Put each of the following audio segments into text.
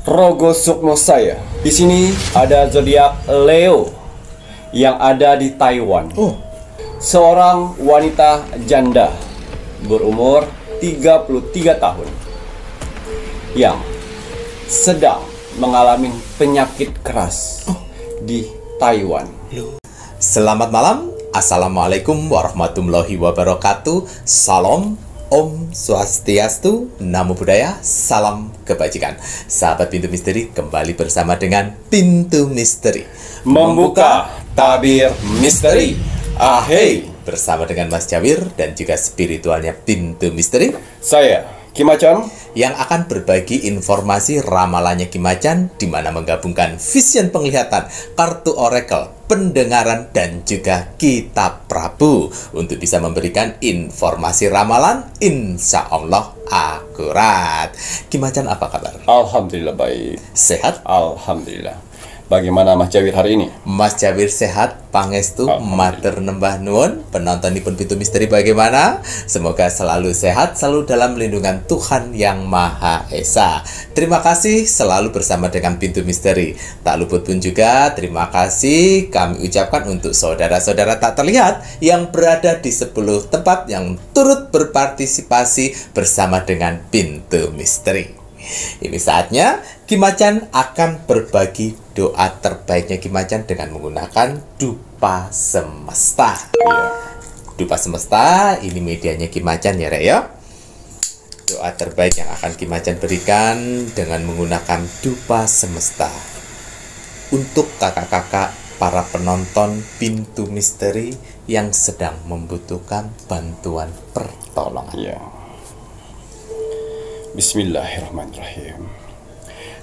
Rogo Sukmo saya. Di sini ada zodiak Leo yang ada di Taiwan. Seorang wanita janda berumur 33 tahun yang sedang mengalami penyakit keras di Taiwan. Selamat malam. Assalamualaikum warahmatullahi wabarakatuh. Salam, Om Swastiastu, Namo Buddhaya, salam kebajikan. Sahabat Pintu Misteri, kembali bersama dengan Pintu Misteri Membuka tabir misteri. Ahey, bersama dengan Mas Jawir dan juga spiritualnya Pintu Misteri, saya Kim Acan, yang akan berbagi informasi ramalannya Kim Acan, di mana menggabungkan vision penglihatan, kartu oracle, pendengaran, dan juga kitab Prabu untuk bisa memberikan informasi ramalan insya Allah akurat. Kim Acan, apa kabar? alhamdulillah baik. Sehat? Alhamdulillah. Bagaimana Mas Jawir hari ini? Mas Jawir sehat, pangestu, Alhamdulillah. matur nembah nuwun. Penontonipun Pintu Misteri bagaimana? Semoga selalu sehat, selalu dalam lindungan Tuhan Yang Maha Esa. Terima kasih selalu bersama dengan Pintu Misteri. Tak luput pun juga terima kasih kami ucapkan untuk saudara-saudara tak terlihat yang berada di 10 tempat yang turut berpartisipasi bersama dengan Pintu Misteri. Ini saatnya Kim Acan akan berbagi doa terbaiknya Kim Acan dengan menggunakan dupa semesta. Dupa semesta, ini medianya Kim Acan ya, Rek ya. Doa terbaik yang akan Kim Acan berikan dengan menggunakan dupa semesta untuk kakak-kakak para penonton Pintu Misteri yang sedang membutuhkan bantuan pertolongan. Ya. Bismillahirrahmanirrahim.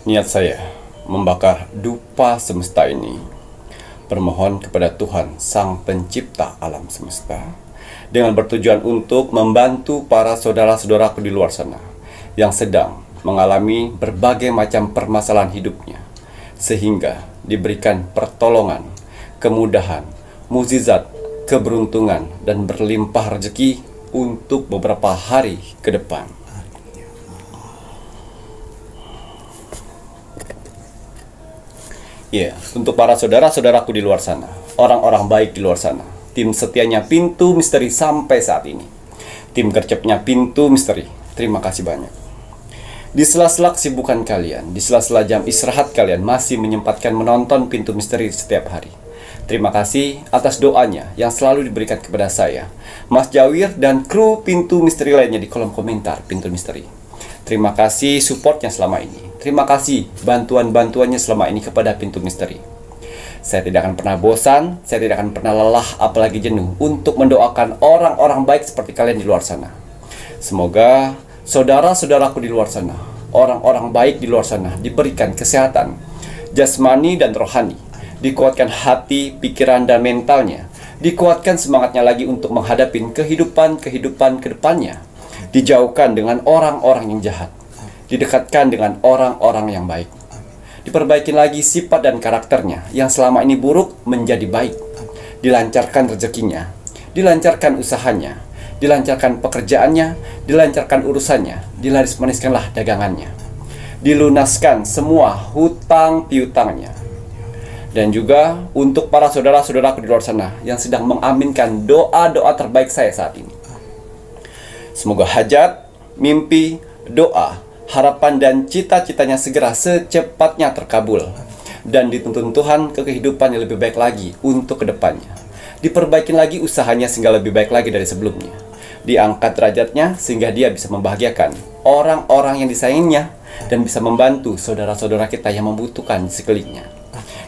Niat saya membakar dupa semesta ini bermohon kepada Tuhan Sang Pencipta alam semesta dengan bertujuan untuk membantu para saudara-saudaraku di luar sana yang sedang mengalami berbagai macam permasalahan hidupnya, sehingga diberikan pertolongan, kemudahan, mukjizat, keberuntungan, dan berlimpah rezeki untuk beberapa hari ke depan. Ya, untuk para saudara-saudaraku di luar sana, orang-orang baik di luar sana, tim setianya Pintu Misteri sampai saat ini, tim gercepnya Pintu Misteri, terima kasih banyak. Di sela-sela kesibukan kalian, di sela-sela jam istirahat kalian masih menyempatkan menonton Pintu Misteri setiap hari. Terima kasih atas doanya yang selalu diberikan kepada saya, Mas Jawir, dan kru Pintu Misteri lainnya di kolom komentar Pintu Misteri. Terima kasih supportnya selama ini. Terima kasih bantuan-bantuannya selama ini kepada Pintu Misteri. Saya tidak akan pernah bosan, saya tidak akan pernah lelah, apalagi jenuh untuk mendoakan orang-orang baik seperti kalian di luar sana. Semoga saudara-saudaraku di luar sana, orang-orang baik di luar sana, diberikan kesehatan jasmani dan rohani, dikuatkan hati, pikiran, dan mentalnya, dikuatkan semangatnya lagi untuk menghadapi kehidupan ke depannya, dijauhkan dengan orang-orang yang jahat, didekatkan dengan orang-orang yang baik, diperbaiki lagi sifat dan karakternya yang selama ini buruk menjadi baik, dilancarkan rezekinya, dilancarkan usahanya, dilancarkan pekerjaannya, dilancarkan urusannya, dilaris-maniskanlah dagangannya, dilunaskan semua hutang piutangnya. Dan juga untuk para saudara-saudaraku di luar sana yang sedang mengaminkan doa-doa terbaik saya saat ini, semoga hajat, mimpi, doa, harapan, dan cita-citanya segera secepatnya terkabul dan dituntun Tuhan ke kehidupan yang lebih baik lagi untuk kedepannya. Diperbaikin lagi usahanya sehingga lebih baik lagi dari sebelumnya. Diangkat derajatnya sehingga dia bisa membahagiakan orang-orang yang disayanginya dan bisa membantu saudara-saudara kita yang membutuhkan di sekelilingnya.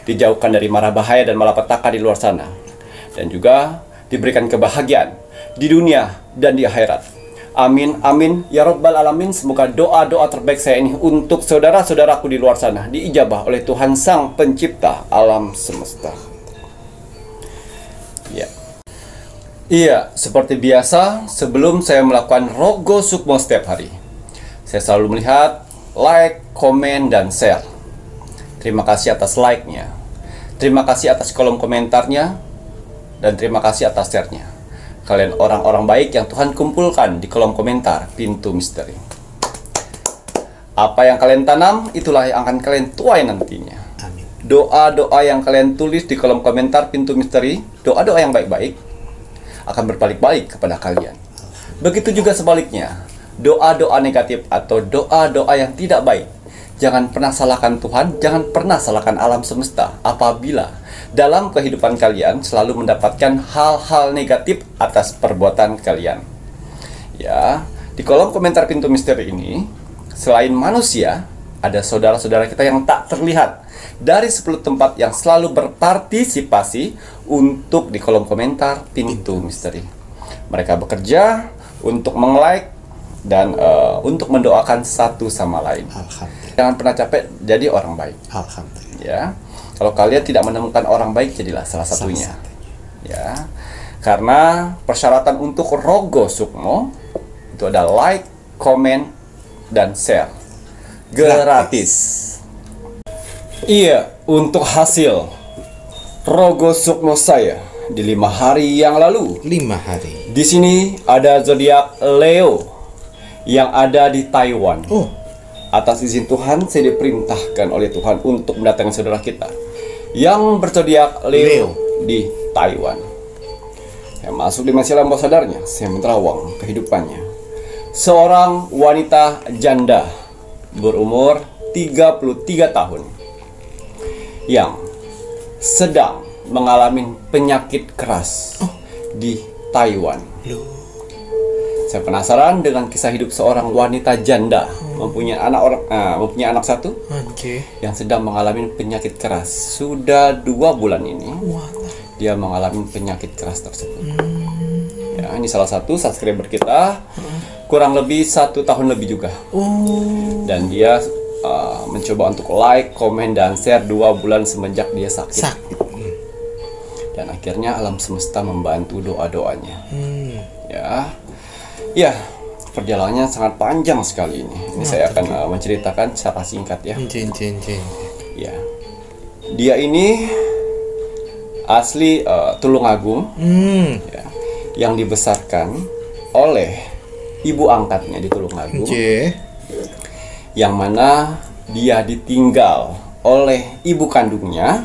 Dijauhkan dari mara bahaya dan malapetaka di luar sana, dan juga diberikan kebahagiaan di dunia dan di akhirat. Amin, amin, ya Rabbal Alamin. Semoga doa-doa terbaik saya ini untuk saudara-saudaraku di luar sana diijabah oleh Tuhan Sang Pencipta alam semesta. Ya. Iya, seperti biasa, sebelum saya melakukan Rogo Sukmo setiap hari, saya selalu melihat like, komen, dan share. Terima kasih atas like-nya, terima kasih atas kolom komentarnya, dan terima kasih atas share-nya. Kalian orang-orang baik yang Tuhan kumpulkan di kolom komentar Pintu Misteri. Apa yang kalian tanam, itulah yang akan kalian tuai nantinya. Amin. Doa-doa yang kalian tulis di kolom komentar Pintu Misteri, doa-doa yang baik-baik, akan berbalik-balik kepada kalian. Begitu juga sebaliknya, doa-doa negatif atau doa-doa yang tidak baik, jangan pernah salahkan Tuhan, jangan pernah salahkan alam semesta apabila dalam kehidupan kalian selalu mendapatkan hal-hal negatif atas perbuatan kalian. Ya, di kolom komentar Pintu Misteri ini, selain manusia, ada saudara-saudara kita yang tak terlihat dari 10 tempat yang selalu berpartisipasi untuk di kolom komentar Pintu Misteri. Mereka bekerja untuk meng-like dan untuk mendoakan satu sama lain. Alhamdulillah. Jangan pernah capek jadi orang baik. Alhamdulillah. Ya, kalau kalian tidak menemukan orang baik, jadilah salah satunya. Ya, karena persyaratan untuk Rogo Sukmo itu ada like, comment, dan share gratis. Iya, untuk hasil Rogo Sukmo saya di 5 hari yang lalu. 5 hari. Di sini ada zodiak Leo yang ada di Taiwan. Oh, Atas izin Tuhan, saya diperintahkan oleh Tuhan untuk mendatangi saudara kita yang berzodiak Leo di Taiwan. Saya masuk dimensi alam bawah sadarnya, saya menerawang kehidupannya. Seorang wanita janda berumur 33 tahun yang sedang mengalami penyakit keras di Taiwan. Saya penasaran dengan kisah hidup seorang wanita janda mempunyai anak satu yang sedang mengalami penyakit keras. Sudah 2 bulan ini dia mengalami penyakit keras tersebut. Ya, ini salah satu subscriber kita, kurang lebih 1 tahun lebih juga. Dan dia mencoba untuk like, komen, dan share 2 bulan semenjak dia sakit. Dan akhirnya alam semesta membantu doa-doanya. Ya, perjalanannya sangat panjang sekali ini. Ini saya akan menceritakan secara singkat ya. Ya, dia ini asli Tulungagung, ya, yang dibesarkan oleh ibu angkatnya di Tulungagung, yang mana dia ditinggal oleh ibu kandungnya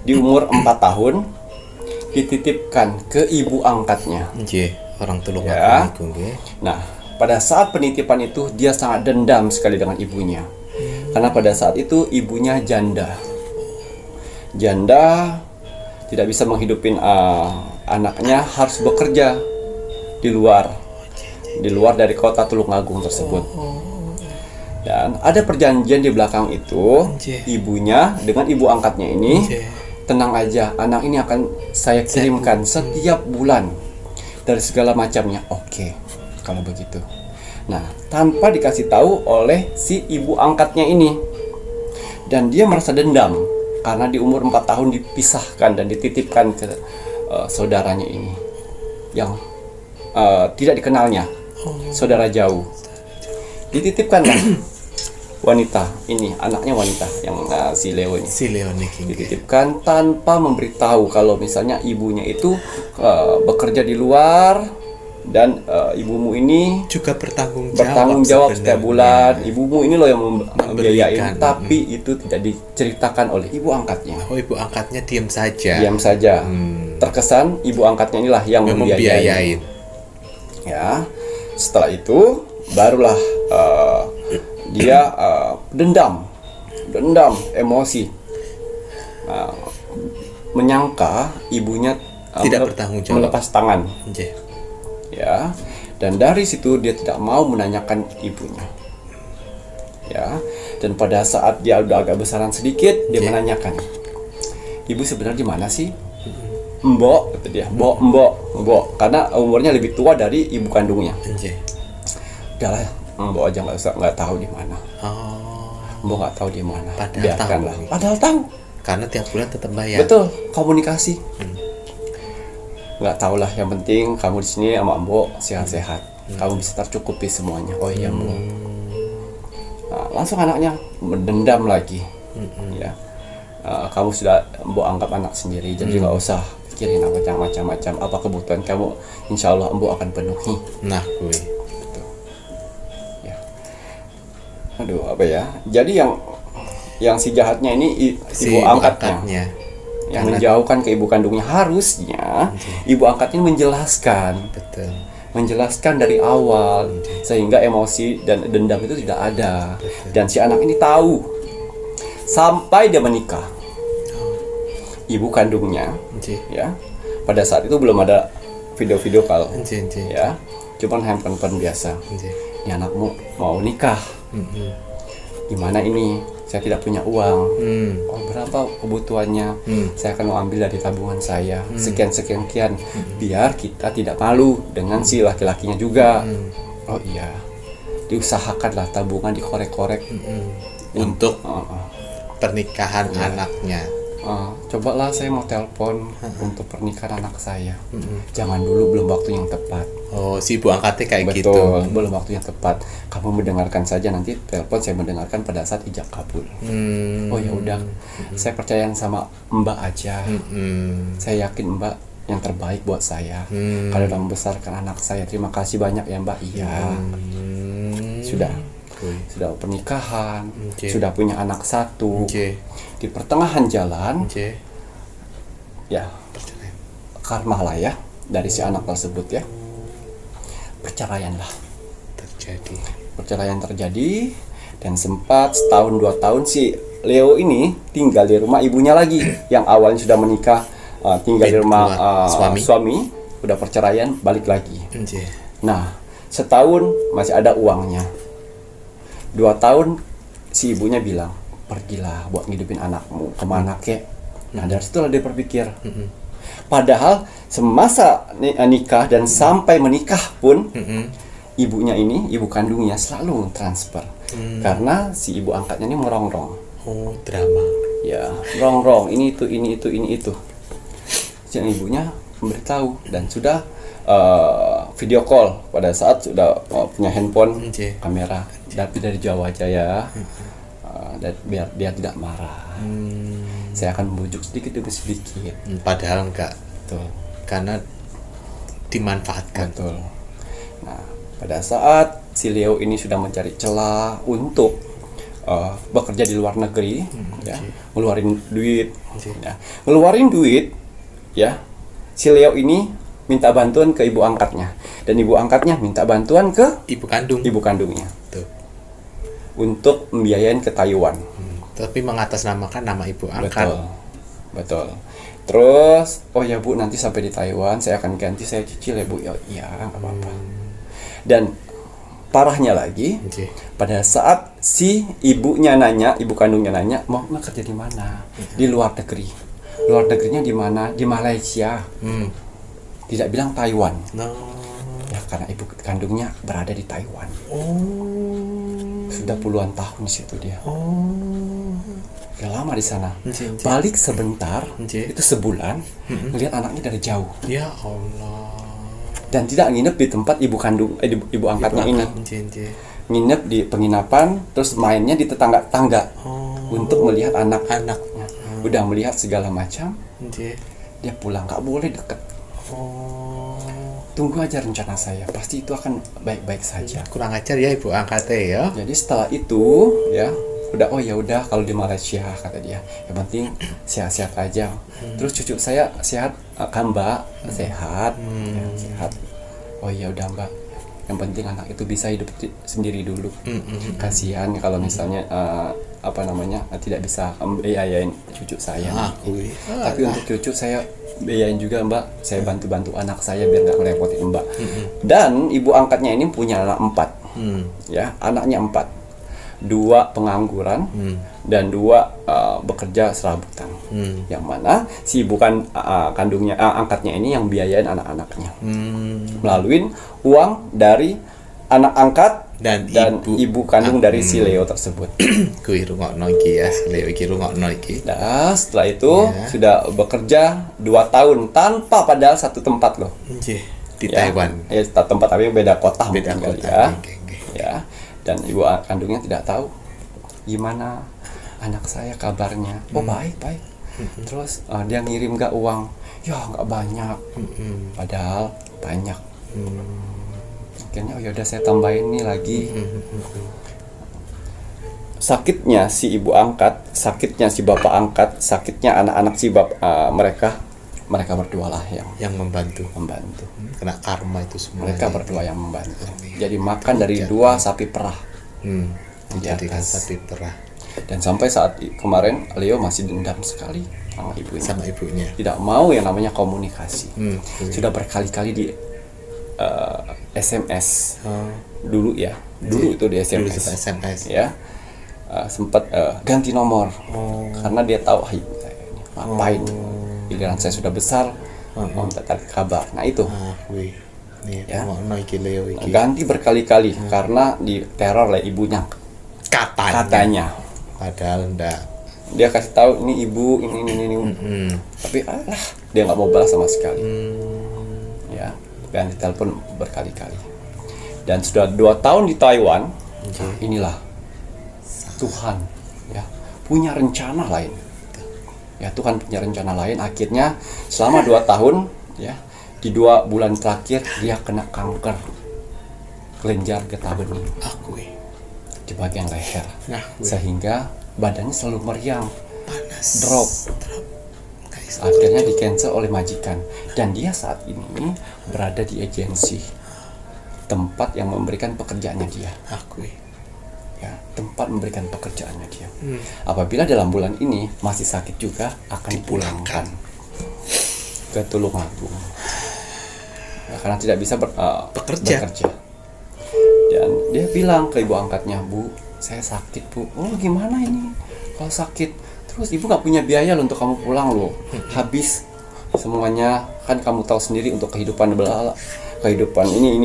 di umur 4 tahun, dititipkan ke ibu angkatnya. Orang Tulungagung. Nah, pada saat penitipan itu dia sangat dendam sekali dengan ibunya. Karena pada saat itu ibunya janda. Janda tidak bisa menghidupin anaknya, harus bekerja di luar dari kota Tulungagung tersebut. Dan ada perjanjian di belakang itu, ibunya dengan ibu angkatnya ini, tenang aja, anak ini akan saya kirimkan setiap bulan dari segala macamnya. Oke, kalau begitu. Nah, tanpa dikasih tahu oleh si ibu angkatnya ini. Dan dia merasa dendam karena di umur 4 tahun dipisahkan dan dititipkan ke saudaranya ini yang tidak dikenalnya, saudara jauh. Dititipkanlah wanita ini, anaknya wanita yang si Leo ini. Dititipkan tanpa memberitahu kalau misalnya ibunya itu bekerja di luar dan ibumu ini juga bertanggung jawab setiap bulan. Ibumu ini loh yang membiayain, tapi itu tidak diceritakan oleh ibu angkatnya. Ibu angkatnya diam saja. Terkesan ibu angkatnya inilah yang membiayain. Ya, setelah itu barulah dia dendam, emosi, menyangka ibunya tidak bertanggung jawab, melepas tangan. Ya, dan dari situ dia tidak mau menanyakan ibunya. Ya, dan pada saat dia udah agak besaran sedikit, dia menanyakan, ibu sebenarnya di mana sih? Mbok, kata dia. Mbok, karena umurnya lebih tua dari ibu kandungnya. Udahlah, Mbok aja nggak tahu di mana. Mbok nggak tahu di mana. Padahal tahu. Karena tiap bulan tetap bayar. Betul, komunikasi. Nggak tahu lah, yang penting kamu di sini sama Mbok sehat-sehat. Kamu bisa tercukupi semuanya. Oh iya, Mbok. Nah, langsung anaknya mendendam lagi. Ya, kamu sudah Mbok anggap anak sendiri, jadi nggak usah pikirin macam-macam. Apa kebutuhan kamu, insya Allah Mbok akan penuhi. Nah, gue. Betul. Ya. aduh apa ya? Jadi yang si jahatnya ini Si ibu angkatnya yang Karena- menjauhkan ke ibu kandungnya. Harusnya ibu angkatnya menjelaskan dari awal sehingga emosi dan dendam itu tidak ada. Dan si anak ini tahu sampai dia menikah. Ibu kandungnya ya, pada saat itu belum ada video-video call ya, cuman handphone biasa. Ini anakmu mau nikah, gimana ini, saya tidak punya uang. Oh, berapa kebutuhannya? Saya akan mengambil dari tabungan saya sekian biar kita tidak malu dengan si laki-lakinya juga. Oh iya, diusahakanlah tabungan dikorek-korek Untuk pernikahan anaknya. Cobalah saya mau telepon untuk pernikahan anak saya. Jangan dulu, belum waktu yang tepat. Oh, si ibu angkatnya kayak gitu. Betul, belum waktu yang tepat. Kamu mendengarkan saja, nanti telepon saya mendengarkan pada saat ijab kabul. Oh ya udah, saya percaya sama Mbak aja. Saya yakin Mbak yang terbaik buat saya. Kalau sudah membesarkan anak saya, terima kasih banyak ya Mbak. Iya, sudah pernikahan, sudah punya anak satu. Di pertengahan jalan, ya karma lah ya dari si anak tersebut ya, perceraian terjadi dan sempat setahun 2 tahun si Leo ini tinggal di rumah ibunya lagi yang awalnya sudah menikah, tinggal di rumah suami, udah perceraian, balik lagi. Nah, setahun masih ada uangnya, 2 tahun si ibunya bilang, pergilah buat ngidupin anakmu, kemana kek. Nah, dari situlah dia berpikir. Padahal semasa nikah dan sampai menikah pun ibunya ini, ibu kandungnya selalu transfer. Karena si ibu angkatnya ini merongrong. Oh, drama. Ya, merongrong, ini itu. Jadi ibunya memberitahu dan sudah video call pada saat sudah punya handphone kamera, tapi dari jauh aja ya. Dan biar dia tidak marah. Saya akan membujuk sedikit demi sedikit. Padahal enggak. Betul. Karena dimanfaatkan. Betul. Nah, pada saat si Leo ini sudah mencari celah untuk bekerja di luar negeri, ya, ngeluarin duit, ya, si Leo ini minta bantuan ke ibu angkatnya, dan ibu angkatnya minta bantuan ke ibu kandungnya. Tuh. Untuk membiayain ke Taiwan. Tapi mengatasnamakan nama ibu angkat. Betul. Terus, oh ya Bu, nanti sampai di Taiwan saya akan ganti, saya cicil ya Bu. Ya, iya, nggak apa-apa. Dan parahnya lagi, pada saat si ibu kandungnya nanya, mau kerja di mana? Di luar negeri. Luar negerinya di mana? Di Malaysia. Tidak bilang Taiwan. Ya, karena ibu kandungnya berada di Taiwan. Sudah puluhan tahun di situ dia. Udah lama di sana. Balik sebentar, itu sebulan, ngelihat anaknya dari jauh. Ya Allah. Dan tidak nginep di tempat ibu angkatnya ini. Nginep di penginapan, terus mainnya di tetangga-tangga untuk melihat anak-anaknya. Udah melihat segala macam, dia pulang, nggak boleh deket. Tunggu aja rencana saya, pasti itu akan baik-baik saja. Kurang ajar ya ibu angkatnya ya. Jadi setelah itu ya udah kalau di Malaysia, kata dia, yang penting sehat-sehat aja. Terus cucu saya sehat kan Mbak? Sehat. Ya, sehat. Oh ya udah Mbak, yang penting anak itu bisa hidup sendiri dulu. Kasihan kalau misalnya tidak bisa biayain cucu saya. Tapi untuk cucu saya biayain juga Mbak, saya bantu anak saya biar nggak ngerepotin Mbak. Dan ibu angkatnya ini punya anak 4, ya, anaknya 4, 2 pengangguran dan 2 bekerja serabutan. Yang mana si kandungnya angkatnya ini yang biayain anak-anaknya melalui uang dari anak angkat dan ibu kandung dari si Leo tersebut. Kuwi rungokno iki ya, Leo iki rungokno iki. Nah, setelah itu sudah bekerja 2 tahun tanpa padahal satu tempat loh. Di Taiwan. Ya, tempat tapi beda kota. Beda kota ya. Ya. Dan ibu kandungnya tidak tahu gimana anak saya kabarnya. Oh, baik. Terus dia ngirim nggak uang? Ya, nggak banyak. Padahal banyak. Akhirnya oh yaudah saya tambahin nih lagi. sakitnya si ibu angkat, sakitnya si bapak angkat, sakitnya anak-anak si mereka berdua lah yang membantu. Kena karma itu semua. Mereka berdua yang membantu. Jadi makan dari 2 sapi perah. Dijadikan sapi perah. Dan sampai saat kemarin Leo masih dendam sekali sama ibunya. Tidak mau yang namanya komunikasi. Sudah berkali-kali di SMS. Dulu itu di SMS. Ya. Sempat ganti nomor. Karena dia tahu ibu saya ini ngapain. Giliran saya sudah besar, mau minta kabar. Nah itu. Ya. Ganti berkali-kali karena diteror oleh ibunya. Katanya. Padahal enggak. Dia kasih tahu ini ibu ini. Tapi dia nggak mau balas sama sekali. Ya, ganti telepon berkali-kali. Dan sudah 2 tahun di Taiwan. Inilah Tuhan ya punya rencana lain. Ya Tuhan punya rencana lain. Akhirnya selama 2 tahun ya, di 2 bulan terakhir dia kena kanker kelenjar getah bening di bagian leher. Sehingga badannya selalu meriang, panas, drop. Akhirnya di cancel oleh majikan. Dan dia saat ini berada di agensi, tempat yang memberikan pekerjaannya dia. Ya, tempat memberikan pekerjaannya dia. Apabila dalam bulan ini masih sakit juga, akan dipulangkan ke Tulungagung. Ya, karena tidak bisa bekerja. Dan dia bilang ke ibu angkatnya, Bu, saya sakit Bu. Oh gimana ini kalau sakit? Terus ibu nggak punya biaya loh untuk kamu pulang loh. Habis semuanya, kan kamu tahu sendiri untuk kehidupan ini.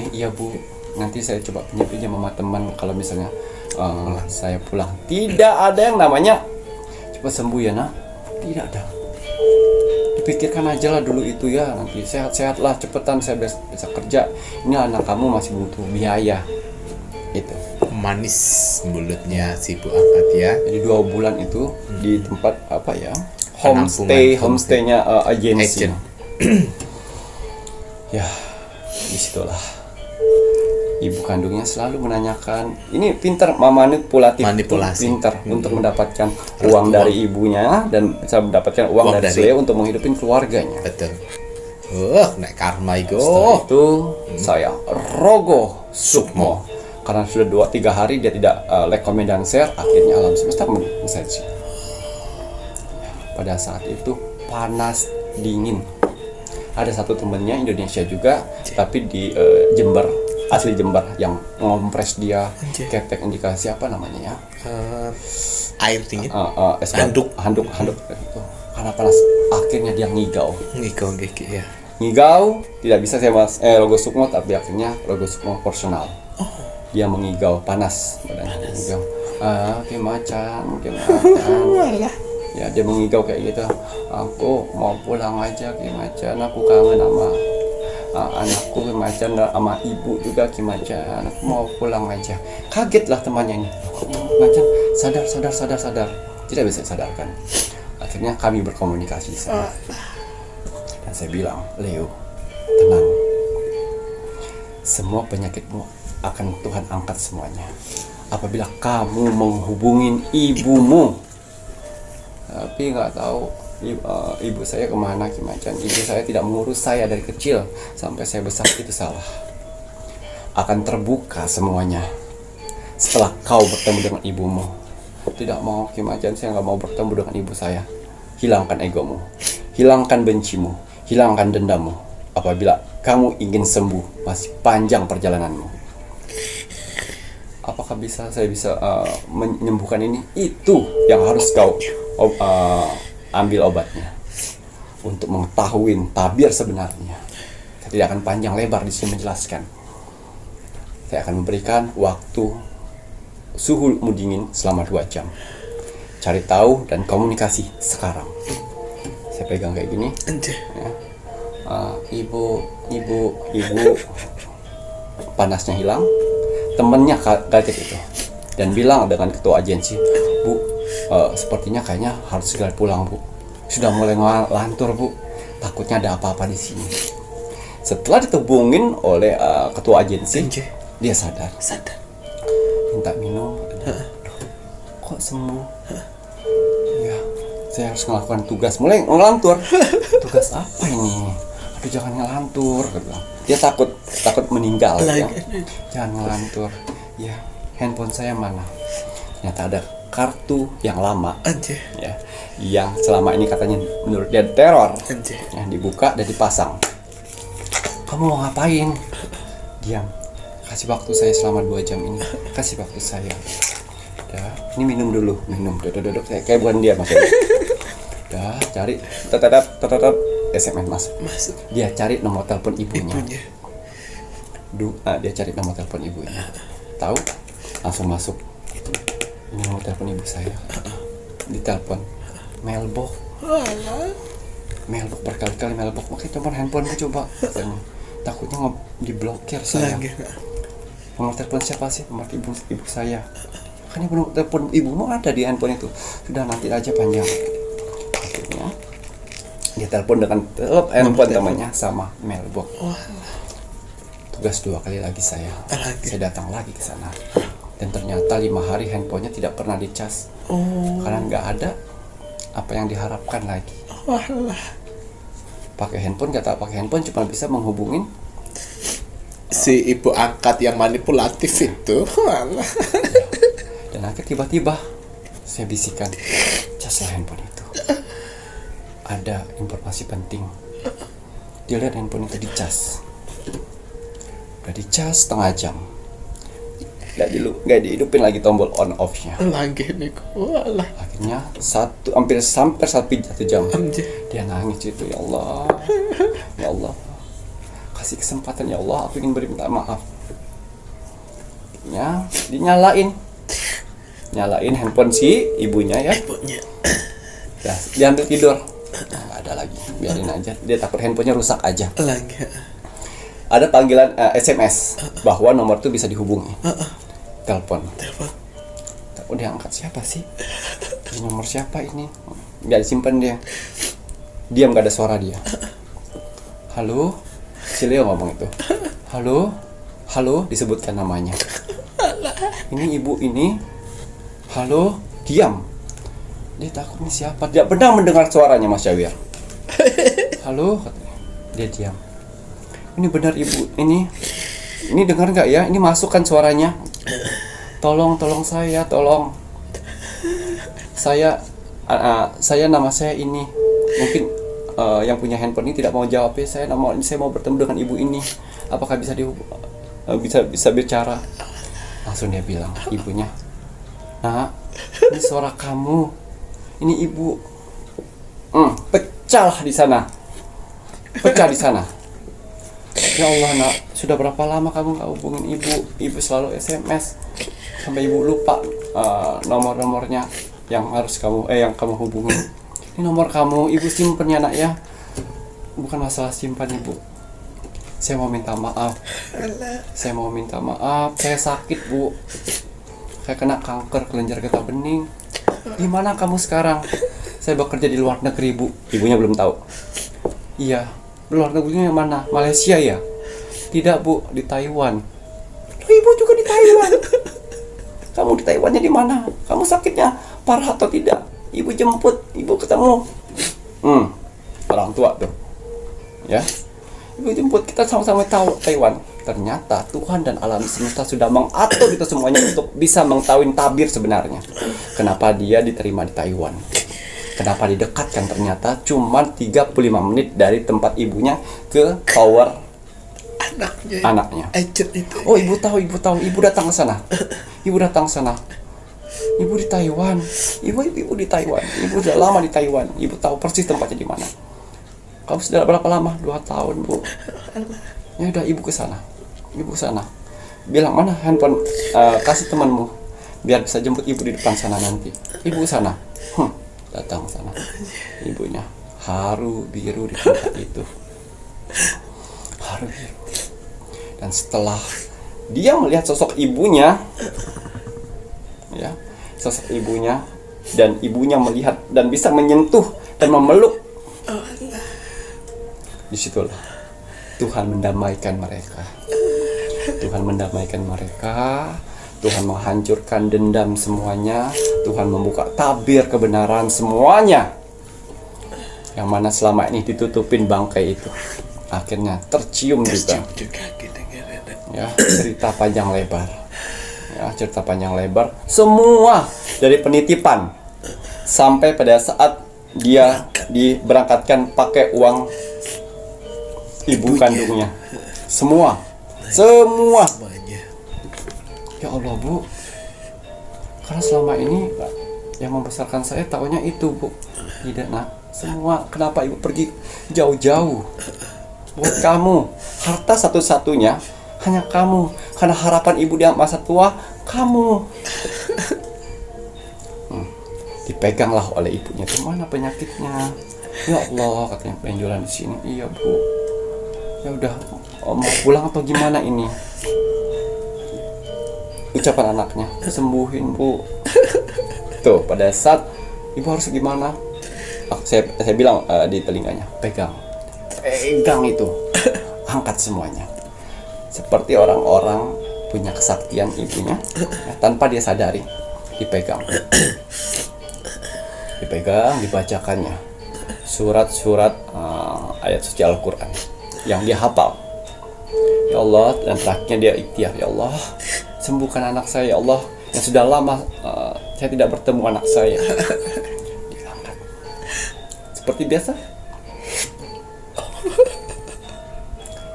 Iya Bu, nanti saya coba pinjam sama teman kalau misalnya saya pulang. Tidak ada yang namanya coba sembuh ya nak. Tidak ada. Dipikirkan aja lah dulu itu ya, nanti sehat-sehat lah, cepetan saya bisa kerja. Ini anak kamu masih butuh biaya. Itu manis mulutnya si ibu angkat ya. Jadi 2 bulan itu di tempat apa ya, homestaynya agensi. Ya disitulah ibu kandungnya selalu menanyakan, ini pintar manipulasi pintar untuk mendapatkan uang dari ibunya dan bisa mendapatkan uang dari Leo untuk menghidupin keluarganya. Betul. Naik karma itu. Setelah itu saya Rogo Sukmo, karena sudah 2-3 hari dia tidak rekomen dan share, akhirnya alam semesta men-message. Pada saat itu panas dingin. Ada satu temennya Indonesia juga, tapi di Jember, asli Jember, yang ngompres dia, ketek indikasi apa namanya ya? Air dingin. Handuk gitu. Karena panas, akhirnya dia ngigau ya. Ngigau, tidak bisa saya Rogo Sukmo, tapi akhirnya Rogo Sukmo personal. Dia mengigau, panas badannya. Mengigau. Kimacan. Ya dia mengigau kayak gitu. Aku mau pulang aja Kimacan, aku kangen sama anakku Kimacan, sama ibu juga Kimacan, aku mau pulang aja. Kagetlah temannya ini. Kimacan sadar. Tidak bisa sadarkan. Akhirnya kami berkomunikasi sama. Dan saya bilang, Leo, tenang. Semua penyakitmu akan Tuhan angkat semuanya apabila kamu menghubungin ibumu. Tapi nggak tahu ibu saya kemana Kimacan. Ibu saya tidak mengurus saya dari kecil sampai saya besar, itu salah. Akan terbuka semuanya setelah kau bertemu dengan ibumu. Tidak mau Kimacan, saya nggak mau bertemu dengan ibu saya. Hilangkan egomu, hilangkan bencimu, hilangkan dendammu. Apabila kamu ingin sembuh, masih panjang perjalananmu. Apakah saya bisa menyembuhkan ini? Itu yang harus kau ambil obatnya untuk mengetahui tabir sebenarnya. Saya tidak akan panjang lebar di sini menjelaskan. Saya akan memberikan waktu suhumu dingin selama 2 jam. Cari tahu dan komunikasi sekarang. Saya pegang kayak gini. Ya. Ibu, panasnya hilang. Temennya kaget itu dan bilang dengan ketua agensi, Bu, sepertinya kayaknya harus segera pulang Bu. Sudah mulai ngelantur Bu. Takutnya ada apa-apa di sini. Setelah ditebungin oleh ketua agensi, dia sadar. Minta minum. kok sembuh. Ya, saya harus melakukan tugas. Mulai ngelantur. Tugas apa ini? Aduh, jangan ngelantur. Dia takut meninggal. Ya. Jangan ngelantur. Ya, handphone saya mana? Ternyata ada kartu yang lama. Ya, yang selama ini katanya menurut dia teror. Yang dibuka dan dipasang. Kamu mau ngapain? Diam. Kasih waktu saya selama 2 jam ini. Kasih waktu saya. Udah, ini minum dulu. Duduk. Saya kayak bukan dia masuk. Udah, cari. Tetap SMS masuk. Dia cari nomor telepon ibunya. Dia cari nomor telepon ibunya. Tahu? Langsung masuk. Ini nomor telepon ibu saya. Ditelepon. Mailbox. Mailbox berkali-kali mailbox. Makanya coba handphonenya coba. Takutnya diblokir saya. Nomor telepon siapa sih? Nomor ibu saya. Kan nomor telepon ibumu ada di handphone itu. Sudah, nanti aja panjang. Akhirnya dia telepon dengan handphone temannya sama mailbox. Tugas 2 kali lagi saya datang lagi ke sana. Dan ternyata 5 hari handphonenya tidak pernah dicas. Karena nggak ada apa yang diharapkan lagi. Pakai handphone, cuma bisa menghubungin si ibu angkat yang manipulatif itu. Dan akhirnya tiba-tiba saya bisikan, caslah handphone itu. Ada informasi penting. Dia lihat handphone itu dicas. Udah dicas setengah jam. Nggak dihidupin lagi tombol on off-nya. Akhirnya hampir 1 jam. Dia nangis itu, ya Allah, kasih kesempatan ya Allah, aku ingin minta maaf. Ya, dinyalain handphone si ibunya ya. Ya, diambil tidur. Nggak ada lagi, biarin aja. Dia takut handphonenya rusak aja. Ada panggilan SMS bahwa nomor itu bisa dihubungi. Telepon. Udah angkat, siapa sih? Nomor siapa ini? Biar disimpan dia. Diam, gak ada suara dia. Halo, si Leo ngomong itu. Halo, disebutkan namanya. Ini ibu ini. Halo, diam. Dia takut nih siapa? Dia benar mendengar suaranya Mas Syawir. Halo, katanya. Dia diam. Ini benar ibu ini dengar nggak ya? Ini masuk kan suaranya. Tolong saya, tolong. Saya nama saya ini. Mungkin yang punya handphone ini tidak mau jawab ya. Saya mau bertemu dengan ibu ini. Apakah bisa bisa bicara? Langsung dia bilang, ibunya, "Nah, ini suara kamu. Ini ibu." Pecah di sana. Ya Allah, nak, sudah berapa lama kamu gak hubungin ibu? Ibu selalu SMS sampai ibu lupa nomor-nomornya yang harus yang kamu hubungin. Ini nomor kamu, ibu simpen ya nak ya. Bukan masalah simpan ibu. Saya mau minta maaf. Saya sakit bu. Saya kena kanker kelenjar getah bening. Di mana kamu sekarang? Saya bekerja di luar negeri bu. Ibunya belum tahu. Iya. Luar negerinya yang mana? Malaysia ya? Tidak bu, di Taiwan. Ibu juga di Taiwan. Kamu di Taiwannya di mana? Kamu sakitnya parah atau tidak? Ibu jemput, ibu ketemu. Orang tua tuh. Ya. Ibu jemput, kita sama-sama tahu Taiwan. Ternyata Tuhan dan alam semesta sudah mengatur itu semuanya untuk bisa mengetahui tabir sebenarnya. Kenapa dia diterima di Taiwan? Kenapa didekatkan? Ternyata cuma 35 menit dari tempat ibunya ke tower anaknya. Oh, ibu tahu. Ibu datang ke sana. Ibu di Taiwan. Ibu di Taiwan. Ibu sudah lama di Taiwan. Ibu tahu persis tempatnya di mana. Kamu sudah berapa lama? 2 tahun, Bu. Ya udah, ibu ke sana. Bilang, mana handphone, kasih temanmu biar bisa jemput ibu di depan sana nanti. Ibu ke sana. Datang sana. Ibunya haru biru di tempat itu. Haru biru. Dan setelah dia melihat sosok ibunya, ya, dan ibunya melihat dan bisa menyentuh dan memeluk, disitulah Tuhan mendamaikan mereka. Tuhan menghancurkan dendam semuanya. Tuhan membuka tabir kebenaran semuanya. Yang mana selama ini ditutupin bangkai itu, akhirnya tercium juga. Ya, cerita panjang lebar. Ya, cerita panjang lebar. Semua dari penitipan sampai pada saat dia diberangkatkan pakai uang ibu kandungnya. Semua. Ya Allah, Bu. Karena selama ini yang membesarkan saya taunya itu, Bu. Tidak, Nak. Semua. Kenapa Ibu pergi jauh-jauh? Buat kamu. Harta satu-satunya hanya kamu. Karena harapan Ibu di masa tua, kamu. Dipeganglah oleh ibunya. Mana penyakitnya? Ya Allah, katanya benjolan di sini. Iya, Bu. Ya udah, mau pulang atau gimana ini? Ucapan anaknya, sembuhin, Bu. Tuh, pada saat ibu harus gimana? Saya bilang di telinganya, pegang itu, angkat semuanya. Seperti orang-orang punya kesaktian ibunya, ya, tanpa dia sadari, dipegang, dibacakannya surat-surat ayat suci Al-Quran yang dia hafal. Ya Allah, dan terakhirnya dia ikhtiar, ya Allah, sembuhkan anak saya, ya Allah, yang sudah lama saya tidak bertemu anak saya. Diangkat. Seperti biasa,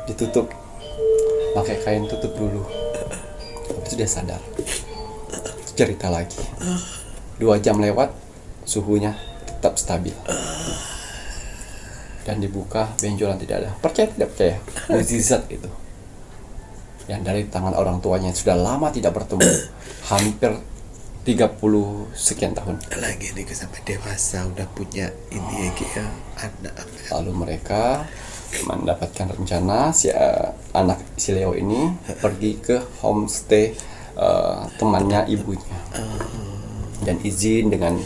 ditutup, pakai kain tutup dulu. Habis itu dia sadar, cerita lagi. 2 jam lewat, suhunya tetap stabil, dan dibuka, benjolan tidak ada. Percaya tidak percaya, mukjizat itu. Yang dari tangan orang tuanya yang sudah lama tidak bertemu, hampir 30 sekian tahun. Lagi nih sampai dewasa udah punya ini ya, anak. Lalu mereka mendapatkan rencana anak si Leo ini pergi ke homestay temannya ibunya, dan izin dengan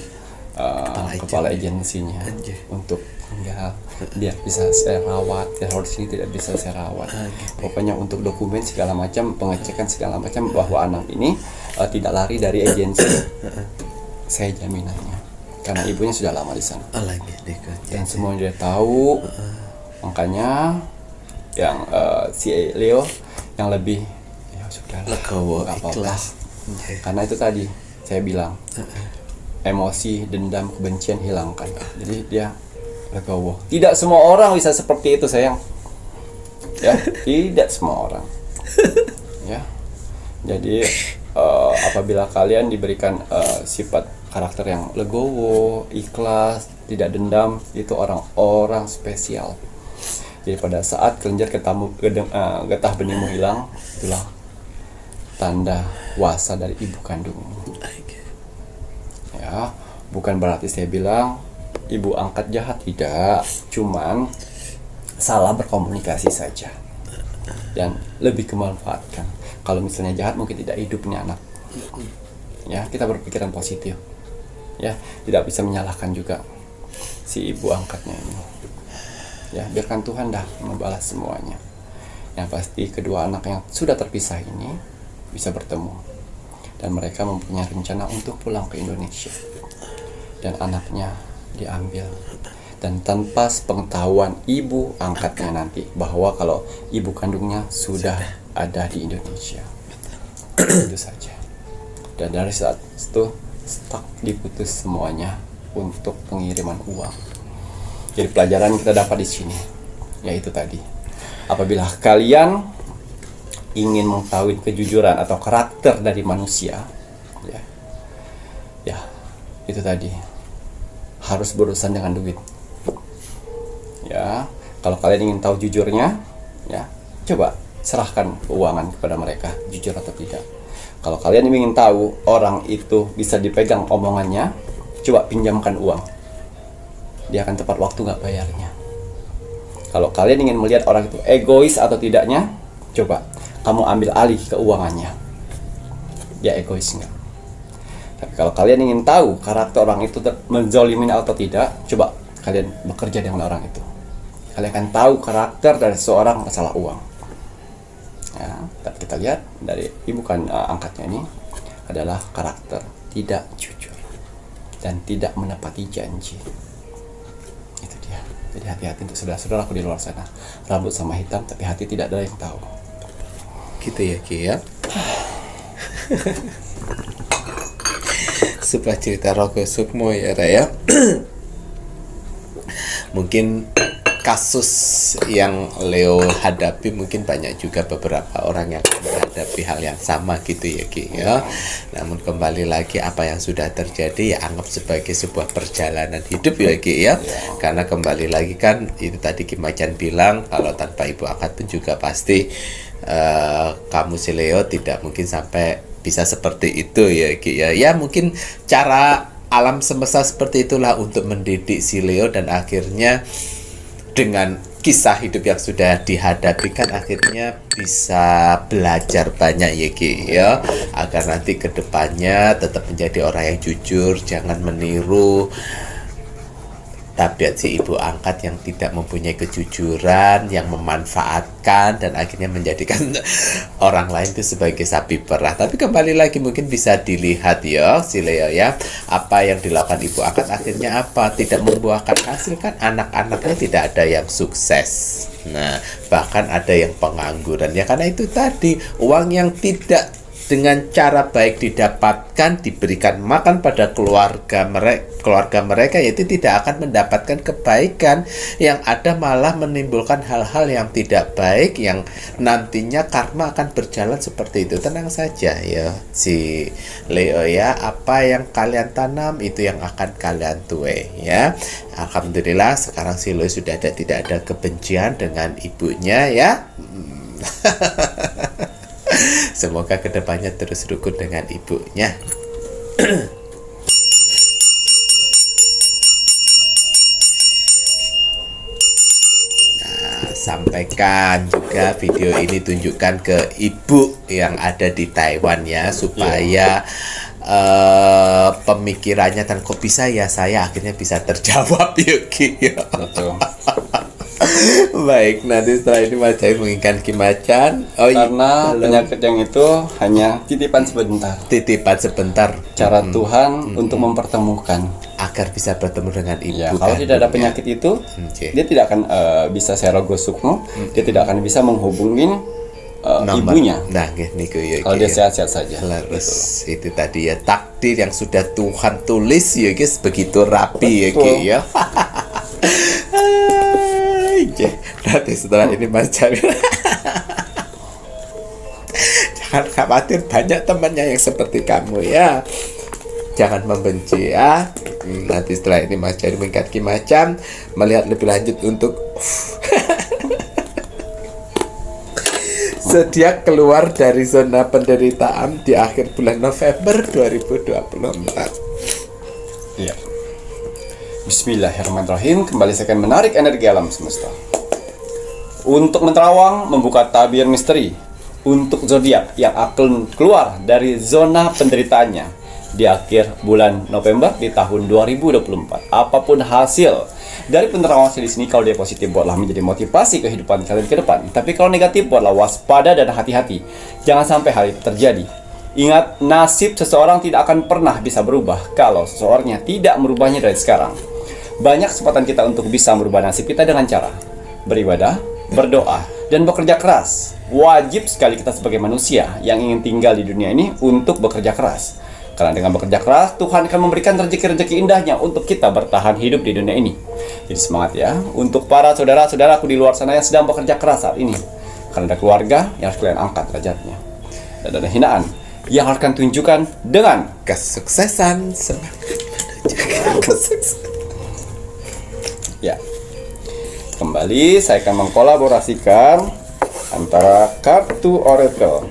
kepala agensinya untuk tinggal. Dia bisa saya rawat, kalau di sini tidak bisa saya rawat. Pokoknya untuk dokumen segala macam, pengecekan segala macam bahwa anak ini tidak lari dari agensi. Saya jaminannya, karena ibunya sudah lama di sana. Dan semua dia tahu. Makanya yang si Leo yang lebih, ya sudah legowo, ikhlas. Karena itu tadi saya bilang, emosi, dendam, kebencian hilangkan. Jadi dia legowo. Tidak semua orang bisa seperti itu, sayang. Ya, tidak semua orang. Ya. Jadi apabila kalian diberikan sifat karakter yang legowo, ikhlas, tidak dendam, itu orang-orang spesial. Jadi pada saat kelenjar getah benihmu hilang, itulah tanda kuasa dari ibu kandungmu. Ya, bukan berarti saya bilang ibu angkat jahat, tidak, cuman salah berkomunikasi saja dan lebih kemanfaatkan. Kalau misalnya jahat mungkin tidak hidup nih anak. Ya, kita berpikiran positif. Ya, tidak bisa menyalahkan juga si ibu angkatnya ini. Ya, biarkan Tuhan dah membalas semuanya. Yang pasti kedua anak yang sudah terpisah ini bisa bertemu, dan mereka mempunyai rencana untuk pulang ke Indonesia. Dan anaknya diambil, dan tanpa sepengetahuan ibu angkatnya nanti bahwa kalau ibu kandungnya sudah ada di Indonesia. Itu saja. Dan dari saat itu stuck, diputus semuanya untuk pengiriman uang. Jadi pelajaran kita dapat di sini, yaitu tadi, apabila kalian ingin mengetahui kejujuran atau karakter dari manusia, ya itu tadi, harus berurusan dengan duit. Ya, kalau kalian ingin tahu jujurnya, ya coba serahkan keuangan kepada mereka, jujur atau tidak. Kalau kalian ingin tahu orang itu bisa dipegang omongannya, coba pinjamkan uang, dia akan tepat waktu nggak bayarnya. Kalau kalian ingin melihat orang itu egois atau tidaknya, coba kamu ambil alih keuangannya, dia egois nggak. Tapi kalau kalian ingin tahu karakter orang itu menzolimin atau tidak, coba kalian bekerja dengan orang itu. Kalian akan tahu karakter dari seorang masalah uang. Ya, tapi kita lihat dari ibu kan angkatnya ini, adalah karakter tidak jujur dan tidak menepati janji. Itu dia. Jadi hati-hati untuk saudara-saudaraku di luar sana. Rambut sama hitam, tapi hati tidak ada yang tahu. Gitu ya Ki ya. Sebuah cerita Rogo Sukmo ya Raya. Mungkin kasus yang Leo hadapi mungkin banyak juga beberapa orang yang menghadapi hal yang sama gitu ya Ki ya. Namun kembali lagi apa yang sudah terjadi ya anggap sebagai sebuah perjalanan hidup ya Ki ya. Karena kembali lagi kan itu tadi Ki Macan bilang kalau tanpa ibu angkat pun juga pasti kamu si Leo tidak mungkin sampai bisa seperti itu ya Ki ya. Ya mungkin cara alam semesta seperti itulah untuk mendidik si Leo dan akhirnya dengan kisah hidup yang sudah dihadapi kan akhirnya bisa belajar banyak ya Ki ya, agar nanti kedepannya tetap menjadi orang yang jujur, jangan meniru tabiat si ibu angkat yang tidak mempunyai kejujuran, yang memanfaatkan dan akhirnya menjadikan orang lain itu sebagai sapi perah. Tapi kembali lagi mungkin bisa dilihat ya si Leo ya, apa yang dilakukan ibu angkat akhirnya apa, tidak membuahkan hasil kan, anak-anaknya tidak ada yang sukses. Nah bahkan ada yang pengangguran ya, karena itu tadi uang yang tidak dengan cara baik didapatkan, diberikan makan pada keluarga mereka, yaitu tidak akan mendapatkan kebaikan, yang ada malah menimbulkan hal-hal yang tidak baik, yang nantinya karma akan berjalan seperti itu. Tenang saja ya si Leo ya, apa yang kalian tanam itu yang akan kalian tuai ya. Alhamdulillah sekarang si Leo sudah tidak ada kebencian dengan ibunya ya. Semoga kedepannya terus rukun dengan ibunya. Nah, sampaikan juga video ini tunjukkan ke ibu yang ada di Taiwan ya, supaya pemikirannya dan kok bisa ya saya akhirnya bisa terjawab Yuki ya. Betul. Baik, nanti setelah ini Mas Jahir menginginkan Ki Macan. Karena penyakit yang itu hanya titipan sebentar. Titipan sebentar. Cara Tuhan untuk mempertemukan agar bisa bertemu dengan ibu. Ya, kalau tidak ada penyakit itu, dia tidak akan bisa Rogo Sukmo, dia tidak akan bisa menghubungin ibunya. Nah, niku ya. Kalau dia sehat-sehat saja. Laris itu tadi ya, takdir yang sudah Tuhan tulis ya guys, begitu rapi ya Ki ya. Nanti setelah ini Mas Jahir jangan khawatir, banyak temannya yang seperti kamu ya, jangan membenci ya. Nanti setelah ini Mas Jahir mengikat Ki Macan melihat lebih lanjut untuk sedia keluar dari zona penderitaan di akhir bulan November 2024. Iya. Bismillahirrahmanirrahim. Kembali saya akan menarik energi alam semesta untuk menerawang, membuka tabir misteri untuk zodiak yang akan keluar dari zona penderitaannya di akhir bulan November di tahun 2024. Apapun hasil dari penerawangan di sini, kalau dia positif buatlah menjadi motivasi kehidupan kalian ke depan. Tapi kalau negatif buatlah waspada dan hati-hati. Jangan sampai hal itu terjadi. Ingat, nasib seseorang tidak akan pernah bisa berubah kalau seseorangnya tidak merubahnya dari sekarang. Banyak kesempatan kita untuk bisa merubah nasib kita dengan cara beribadah, berdoa, dan bekerja keras. Wajib sekali kita sebagai manusia yang ingin tinggal di dunia ini untuk bekerja keras. Karena dengan bekerja keras, Tuhan akan memberikan rezeki-rezeki indahnya untuk kita bertahan hidup di dunia ini. Jadi semangat ya, untuk para saudara-saudaraku di luar sana yang sedang bekerja keras saat ini. Karena ada keluarga yang harus kalian angkat derajatnya. Dan ada hinaan yang harus kalian tunjukkan dengan kesuksesan. Ya. Kembali saya akan mengkolaborasikan antara kartu Oracle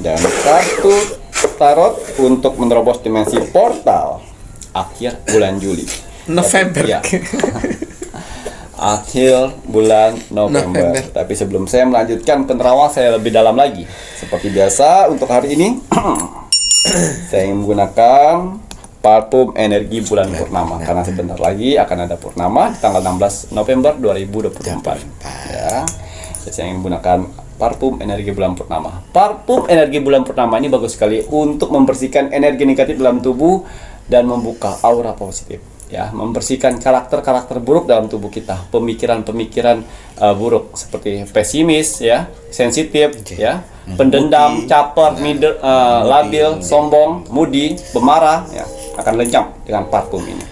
dan kartu Tarot untuk menerobos dimensi portal akhir bulan Juli. November. Ya. Akhir bulan November. Tapi sebelum saya melanjutkan penerawang saya lebih dalam lagi, seperti biasa untuk hari ini saya ingin menggunakan parfum energi bulan purnama, karena sebentar lagi akan ada purnama di tanggal 16 November 2024 ya. Jadi saya ingin menggunakan parfum energi bulan purnama. Parfum energi bulan purnama ini bagus sekali untuk membersihkan energi negatif dalam tubuh dan membuka aura positif. Ya, membersihkan karakter-karakter buruk dalam tubuh kita, pemikiran-pemikiran buruk seperti pesimis, ya, sensitif, ya, pendendam, caper, labil, sombong, moody, pemarah, ya, akan lenyap dengan parfum ini.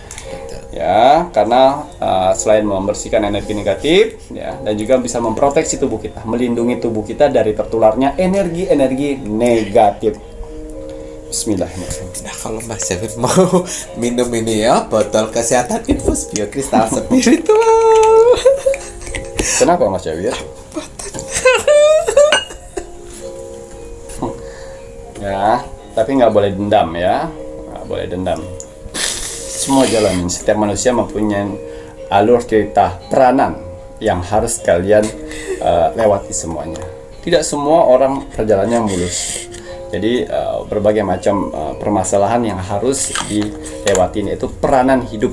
Ya, karena selain membersihkan energi negatif, ya, dan juga bisa memproteksi tubuh kita, melindungi tubuh kita dari tertularnya energi-energi negatif. Bismillahirrahmanirrahim. Nah, kalau Mas Jawir mau minum ini ya, botol kesehatan infus biokristal spiritual. Kenapa Mas Jawir? Ya, tapi nggak boleh dendam ya, nggak boleh dendam. Semua jalanin. Setiap manusia mempunyai alur cerita peranan yang harus kalian lewati semuanya. Tidak semua orang perjalanannya mulus. Jadi berbagai macam permasalahan yang harus dilewatin, yaitu peranan hidup.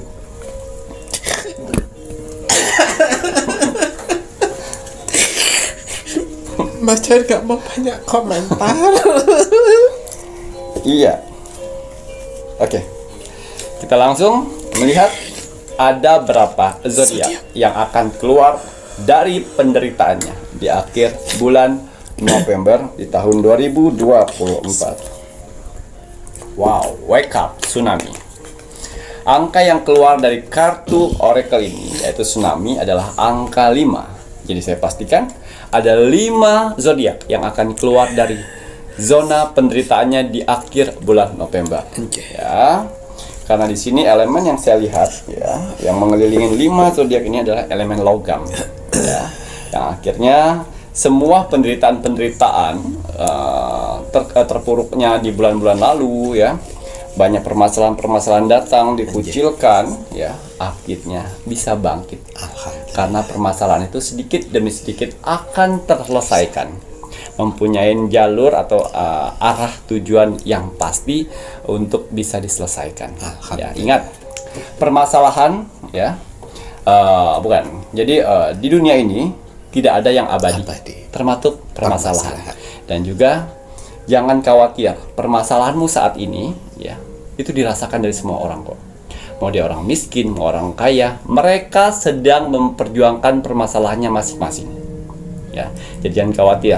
Mas Jawir gak mau banyak komentar. Iya. Oke. Kita langsung melihat ada berapa zodiak yang akan keluar dari penderitaannya di akhir bulan November di tahun 2024. Wow, wake up tsunami. Angka yang keluar dari kartu oracle ini, yaitu tsunami, adalah angka 5. Jadi saya pastikan ada 5 zodiak yang akan keluar dari zona penderitaannya di akhir bulan November. Ya. Karena di sini elemen yang saya lihat, ya, yang mengelilingi 5 zodiak ini adalah elemen logam. Ya. Yang akhirnya semua penderitaan-penderitaan terpuruknya di bulan-bulan lalu, ya, banyak permasalahan-permasalahan datang, dikucilkan, ya, akhirnya bisa bangkit. Karena permasalahan itu sedikit demi sedikit akan terselesaikan, mempunyai jalur atau arah tujuan yang pasti untuk bisa diselesaikan. Ya, ingat, permasalahan, ya, bukan. Jadi di dunia ini tidak ada yang abadi. Termasuk permasalahan. Dan juga jangan khawatir, permasalahanmu saat ini, ya, itu dirasakan dari semua orang kok. Mau dia orang miskin, mau orang kaya, mereka sedang memperjuangkan permasalahannya masing-masing. Ya, jadi jangan khawatir,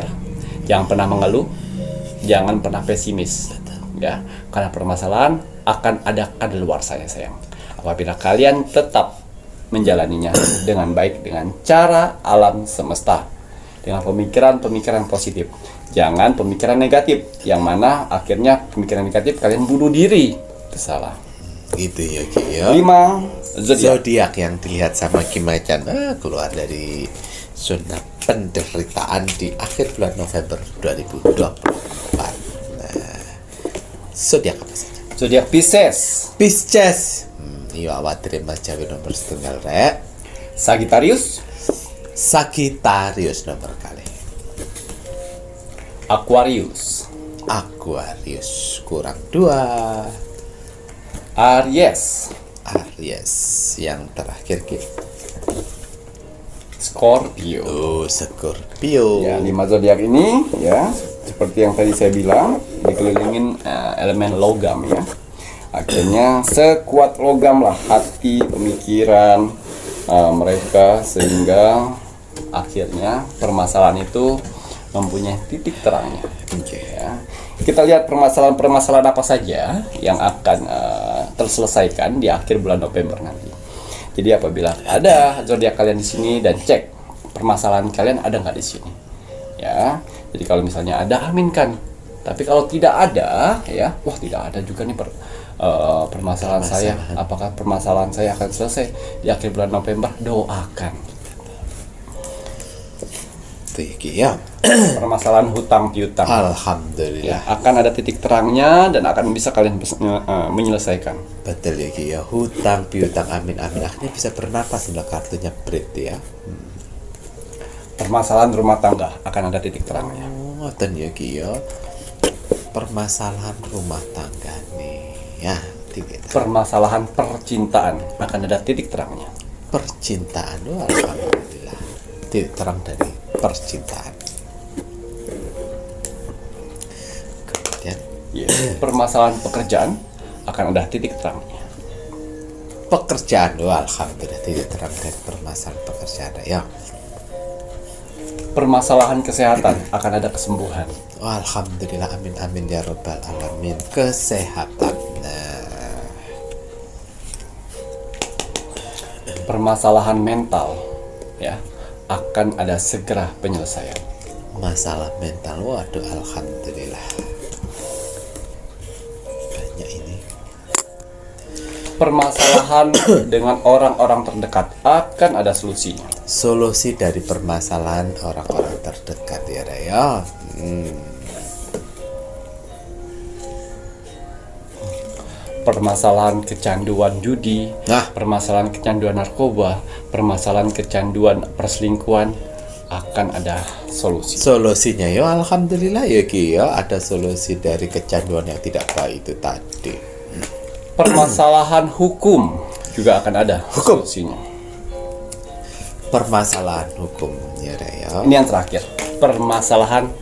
jangan pernah mengeluh, jangan pernah pesimis. Ya, karena permasalahan akan ada kadaluarsanya, sayang. Apabila kalian tetap menjalaninya dengan baik, dengan cara alam semesta, dengan pemikiran-pemikiran positif, jangan pemikiran negatif yang mana akhirnya pemikiran negatif kalian bunuh diri. Itu salah. Gitu ya, Ki, ya. 5 zodiak yang dilihat sama Kimacan keluar dari zona penderitaan di akhir bulan November 2024. Zodiak apa saja? zodiak Pisces, Iya, awak terima Jawi nomor setengah rek. Sagittarius, nomor kali. Aquarius, kurang 2. Aries, yang terakhir Ki. Scorpio. Scorpio. Ya, 5 zodiak ini, ya, seperti yang tadi saya bilang, dikelilingin elemen logam, ya. Akhirnya sekuat logam lah hati, pemikiran mereka, sehingga akhirnya permasalahan itu mempunyai titik terangnya. Ya. Kita lihat permasalahan apa saja yang akan terselesaikan di akhir bulan November nanti. Jadi apabila ada zodiak kalian di sini dan cek permasalahan kalian ada nggak di sini, ya. Jadi kalau misalnya ada, aminkan. Tapi kalau tidak ada, ya, wah, tidak ada juga nih permasalahan saya. Apakah permasalahan saya akan selesai di akhir bulan November? Doakan. Ya. Permasalahan hutang piutang, Alhamdulillah, ya, akan ada titik terangnya dan akan bisa kalian menyelesaikan. Betul ya, Ki, ya. Hutang piutang, amin. Akhirnya bisa bernapas sebelah kartunya Brit, ya. Permasalahan rumah tangga akan ada titik terangnya. Ngoten ya, Ki, ya. Permasalahan rumah tangga nih, ya. Permasalahan percintaan akan ada titik terangnya. Percintaan, alhamdulillah, titik terang dari percintaan. Ya, permasalahan pekerjaan akan ada titik terangnya. Pekerjaan, alhamdulillah titik terang dari permasalahan pekerjaan. Ya. Permasalahan kesehatan akan ada kesembuhan. Alhamdulillah, amin amin ya rabbal alamin. Kesehatan. Permasalahan mental ya akan ada segera penyelesaian. Masalah mental, waduh alhamdulillah. Banyak ini. Permasalahan dengan orang-orang terdekat akan ada solusinya. Solusi dari permasalahan orang-orang terdekat ya Raya. Permasalahan kecanduan judi, permasalahan kecanduan narkoba, permasalahan kecanduan perselingkuhan akan ada solusi. Solusinya ya alhamdulillah ya Ki ya, ada solusi dari kecanduan yang tidak baik itu tadi. Permasalahan hukum juga akan ada solusinya. Permasalahan hukum ya Raya. Ini yang terakhir, permasalahan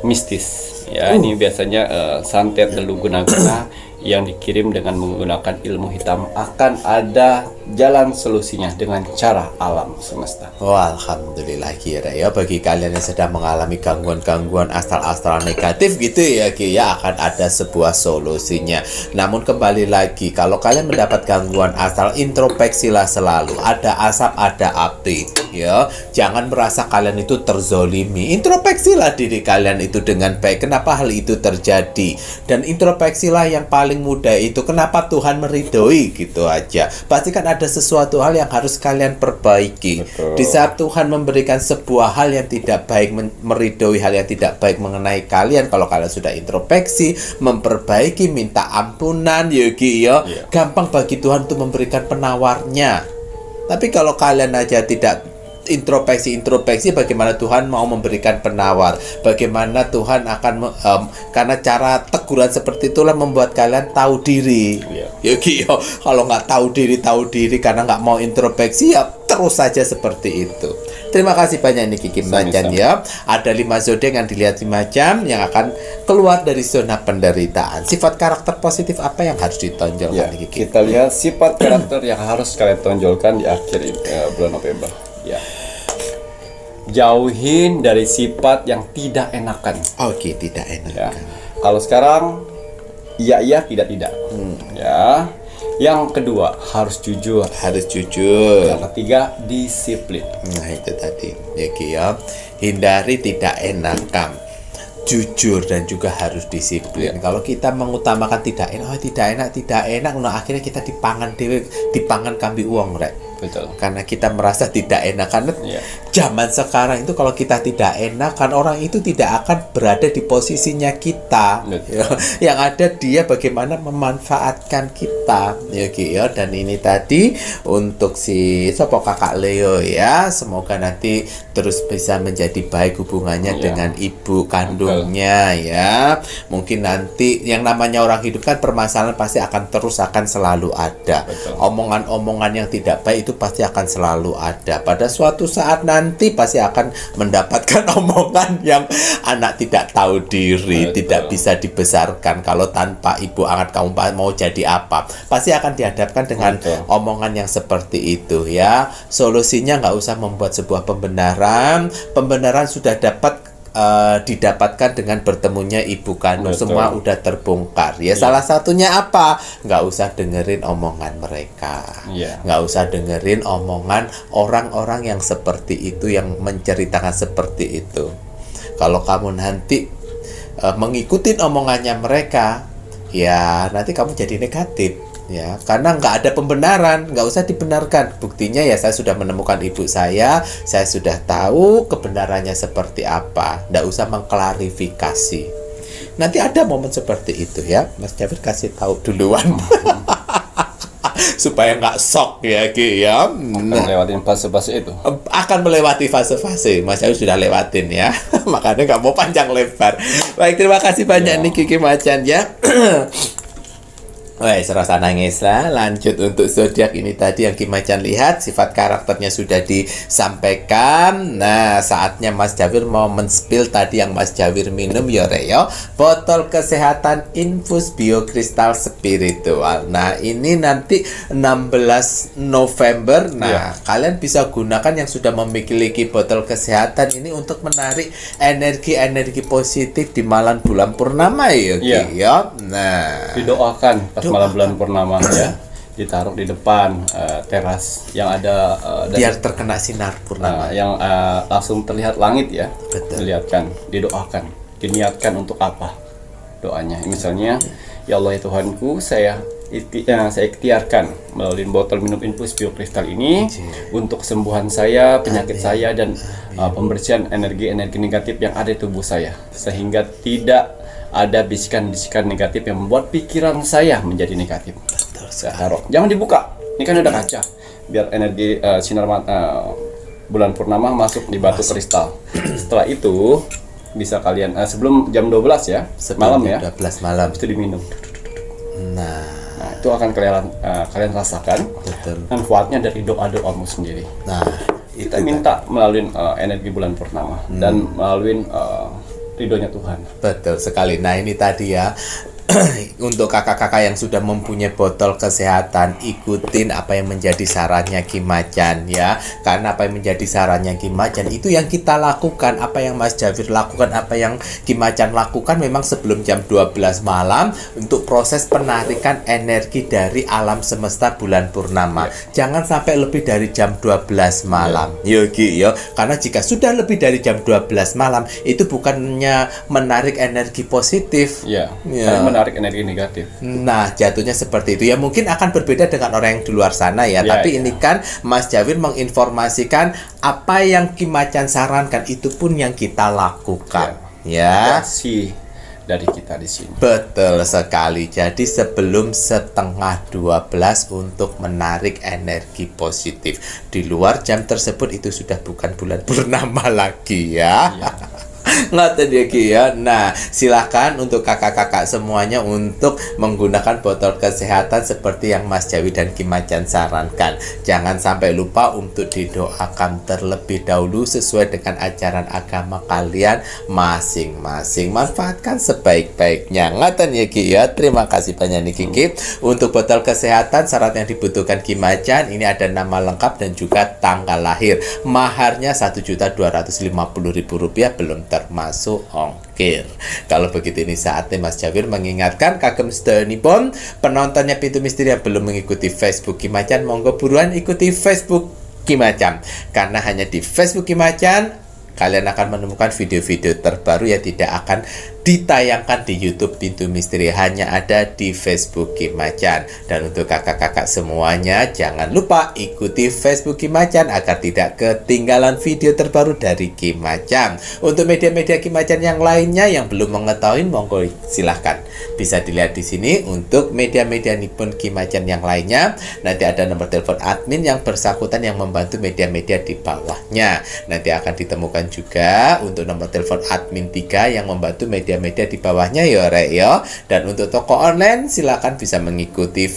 mistis. Ya, ini biasanya santet delu guna-guna yang dikirim dengan menggunakan ilmu hitam akan ada jalan solusinya dengan cara alam semesta. Oh, alhamdulillah kira ya, bagi kalian yang sedang mengalami gangguan-gangguan astral-astral negatif gitu ya Ki ya, akan ada sebuah solusinya. Namun kembali lagi, kalau kalian mendapat gangguan astral, introspeksilah selalu. Ada asap, ada api ya. Jangan merasa kalian itu terzolimi. Introspeksilah diri kalian itu dengan baik. Kenapa hal itu terjadi? Dan introspeksilah yang paling mudah itu, kenapa Tuhan meridhoi, gitu aja. Pastikan ada sesuatu hal yang harus kalian perbaiki. Betul. Di saat Tuhan memberikan sebuah hal yang tidak baik, meridhoi hal yang tidak baik mengenai kalian, kalau kalian sudah introspeksi, memperbaiki, minta ampunan Yogi ya, gampang bagi Tuhan untuk memberikan penawarnya. Tapi kalau kalian aja tidak introspeksi, bagaimana Tuhan mau memberikan penawar? Bagaimana Tuhan akan karena cara teguran seperti itulah membuat kalian tahu diri. Yogi yo, kalau nggak tahu diri karena nggak mau introspeksi, ya terus saja seperti itu. Terima kasih banyak nih Kiki Macan ya. Ada 5 zodiak yang dilihat 5 jam yang akan keluar dari zona penderitaan. Sifat karakter positif apa yang harus ditonjolkan nih Kiki? Kita lihat sifat karakter yang harus kalian tonjolkan di akhir bulan November. Ya. Jauhin dari sifat yang tidak enakan. Oke, tidak enakan. Ya. Kalau sekarang iya, tidak. Ya. Yang kedua, harus jujur. Harus jujur. Yang ketiga, disiplin. Nah, itu tadi. Ya, hindari tidak enakan. Jujur dan juga harus disiplin. Kalau kita mengutamakan tidak enak, nah akhirnya kita dipangan kambi uang, rek. Betul. Karena kita merasa tidak enak. Karena zaman sekarang itu kalau kita tidak enak, kan orang itu tidak akan berada di posisinya kita. Yang ada dia bagaimana memanfaatkan kita. Ya, dan ini tadi untuk si Sopo Kakak Leo ya. Semoga nanti terus bisa menjadi baik hubungannya dengan ibu kandungnya ya. Mungkin nanti yang namanya orang hidup kan permasalahan pasti akan selalu ada. Omongan-omongan yang tidak baik itu pasti akan selalu ada. Pada suatu saat nanti pasti akan mendapatkan omongan yang anak tidak tahu diri, tidak bisa dibesarkan. Kalau tanpa ibu angkat kamu mau jadi apa? Pasti akan dihadapkan dengan omongan yang seperti itu ya. Solusinya nggak usah membuat sebuah pembenaran. Pembenaran sudah didapatkan dengan bertemunya ibu kandung. Semua udah terbongkar ya. Salah satunya apa? Nggak usah dengerin omongan mereka. Nggak usah dengerin omongan orang-orang yang seperti itu, yang menceritakan seperti itu. Kalau kamu nanti mengikuti omongannya mereka, ya nanti kamu jadi negatif ya, karena nggak ada pembenaran. Nggak usah dibenarkan. Buktinya ya, saya sudah menemukan ibu saya sudah tahu kebenarannya seperti apa. Nggak usah mengklarifikasi. Nanti ada momen seperti itu ya, Mas Jafir kasih tahu duluan. Supaya nggak shock ya Ki ya. Lewatin fase-fase itu. Akan melewati fase-fase. Mas Jafir sudah lewatin ya. Makanya nggak mau panjang lebar. Baik, terima kasih banyak nih Kiki Macan ya. Wes, rasa nangis lah. Lanjut untuk zodiak ini tadi yang Ki Macan lihat, sifat karakternya sudah disampaikan. Nah, saatnya Mas Jawir mau men-spill tadi yang Mas Jawir minum ya Reo. Botol kesehatan infus biokristal spiritual. Nah, ini nanti 16 November. Nah, kalian bisa gunakan yang sudah memiliki botol kesehatan ini untuk menarik energi-energi positif di malam bulan purnama ya, Ki, ya. Nah, Didoakan pas malam bulan purnama ya, ditaruh di depan teras yang ada biar terkena sinar purnama. yang langsung terlihat langit ya. Betul. Dilihatkan, didoakan, diniatkan untuk apa doanya. Misalnya, ya Allah ya Tuhanku, saya ikhtiarkan melalui botol minum infus biokristal ini untuk kesembuhan saya, penyakit saya, dan pembersihan energi-energi negatif yang ada di tubuh saya, sehingga tidak ada bisikan-bisikan negatif yang membuat pikiran saya menjadi negatif. Saya taruh, jangan dibuka, ini kan ada kaca, biar energi sinar bulan purnama masuk di batu kristal. Setelah itu bisa kalian sebelum jam 12 ya, malam ya, 12 malam itu diminum. Nah, Itu akan kalian rasakan. betul. Manfaatnya dari doa-doamu sendiri. Nah, Kita minta melalui energi bulan purnama dan melalui ridhonya Tuhan. betul sekali. Nah, ini tadi ya. Untuk kakak-kakak yang sudah mempunyai botol kesehatan, ikutin apa yang menjadi sarannya Ki Macan ya. Karena apa yang menjadi sarannya Ki Macan itu yang kita lakukan. Apa yang Mas Jawir lakukan, apa yang Ki Macan lakukan memang sebelum jam 12 malam untuk proses penarikan energi dari alam semesta bulan purnama. Jangan sampai lebih dari jam 12 malam. Yo Ki yo. Karena jika sudah lebih dari jam 12 malam itu bukannya menarik energi positif. Ya, Ya. menarik energi negatif. Nah, jatuhnya seperti itu. Ya mungkin akan berbeda dengan orang yang di luar sana ya. Ya, Tapi ya. ini kan Mas Jawir menginformasikan apa yang Ki Macan sarankan itu pun yang kita lakukan. Ya. Kasih dari kita di sini. Betul sekali. Jadi sebelum setengah 12 untuk menarik energi positif. Di luar jam tersebut itu sudah bukan bulan purnama lagi ya. Ngoten ya Ki ya. Nah, silahkan untuk kakak-kakak semuanya untuk menggunakan botol kesehatan seperti yang Mas Jawi dan Ki Macan sarankan. Jangan sampai lupa untuk didoakan terlebih dahulu sesuai dengan ajaran agama kalian masing-masing. Manfaatkan sebaik-baiknya. Ngoten ya Ki ya. Terima kasih banyak nih Kiki. Untuk botol kesehatan syarat yang dibutuhkan Ki Macan ini ada nama lengkap dan juga tanggal lahir. Maharnya Rp1.250.000 belum termasuk ongkir. Kalau begitu ini saatnya Mas Jawir mengingatkan kagem sedanipun penontonnya Pintu Misteri yang belum mengikuti Facebook Ki Macan, monggo buruan ikuti Facebook Ki Macan. Karena hanya di Facebook Ki Macan kalian akan menemukan video-video terbaru yang tidak akan ditayangkan di YouTube Pintu Misteri, hanya ada di Facebook Ki Macan. Dan untuk kakak-kakak semuanya, jangan lupa ikuti Facebook Ki Macan agar tidak ketinggalan video terbaru dari Ki Macan. Untuk media-media Ki Macan yang lainnya yang belum mengetahui, monggo silahkan bisa dilihat di sini. Untuk media-media Nippon Ki Macan yang lainnya, nanti ada nomor telepon admin yang bersangkutan yang membantu media-media di bawahnya. Nanti akan ditemukan juga untuk nomor telepon admin 3 yang membantu media di bawahnya ya Rek ya. Dan untuk toko online silakan bisa mengikuti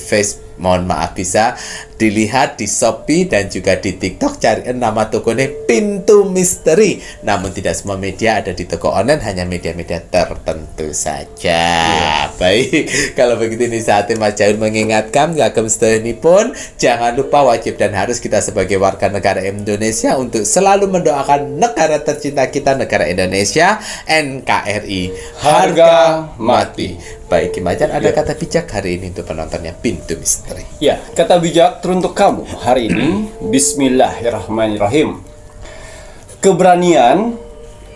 mohon maaf bisa dilihat di Shopee dan juga di TikTok, cari nama tokonya Pintu Misteri. Namun tidak semua media ada di toko online, hanya media-media tertentu saja. Baik, kalau begitu ini saatnya Mas Jawir mengingatkan kagem sedanipun jangan lupa wajib dan harus kita sebagai warga negara Indonesia untuk selalu mendoakan negara tercinta kita, negara Indonesia, NKRI harga mati. Baik Ki Macan, ada kata bijak hari ini untuk penontonnya Pintu Misteri. Ya, kata bijak teruntuk kamu hari ini. Bismillahirrahmanirrahim. Keberanian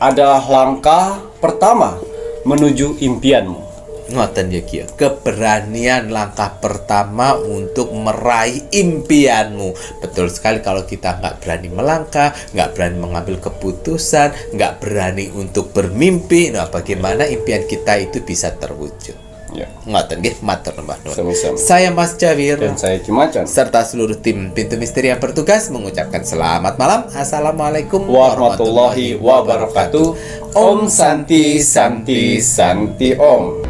adalah langkah pertama menuju impianmu. Ngoten ya Ki. Keberanian langkah pertama untuk meraih impianmu. Betul sekali, kalau kita nggak berani melangkah, nggak berani mengambil keputusan, nggak berani untuk bermimpi, nah bagaimana impian kita itu bisa terwujud? Ya. Ngoten nggih, matur nuwun. Sama-sama. Saya Mas Jawir Dan saya Ki Macan. serta seluruh tim Pintu Misteri yang bertugas mengucapkan selamat malam. Assalamualaikum Warahmatullahi wabarakatuh. Om Santi Santi Santi Om.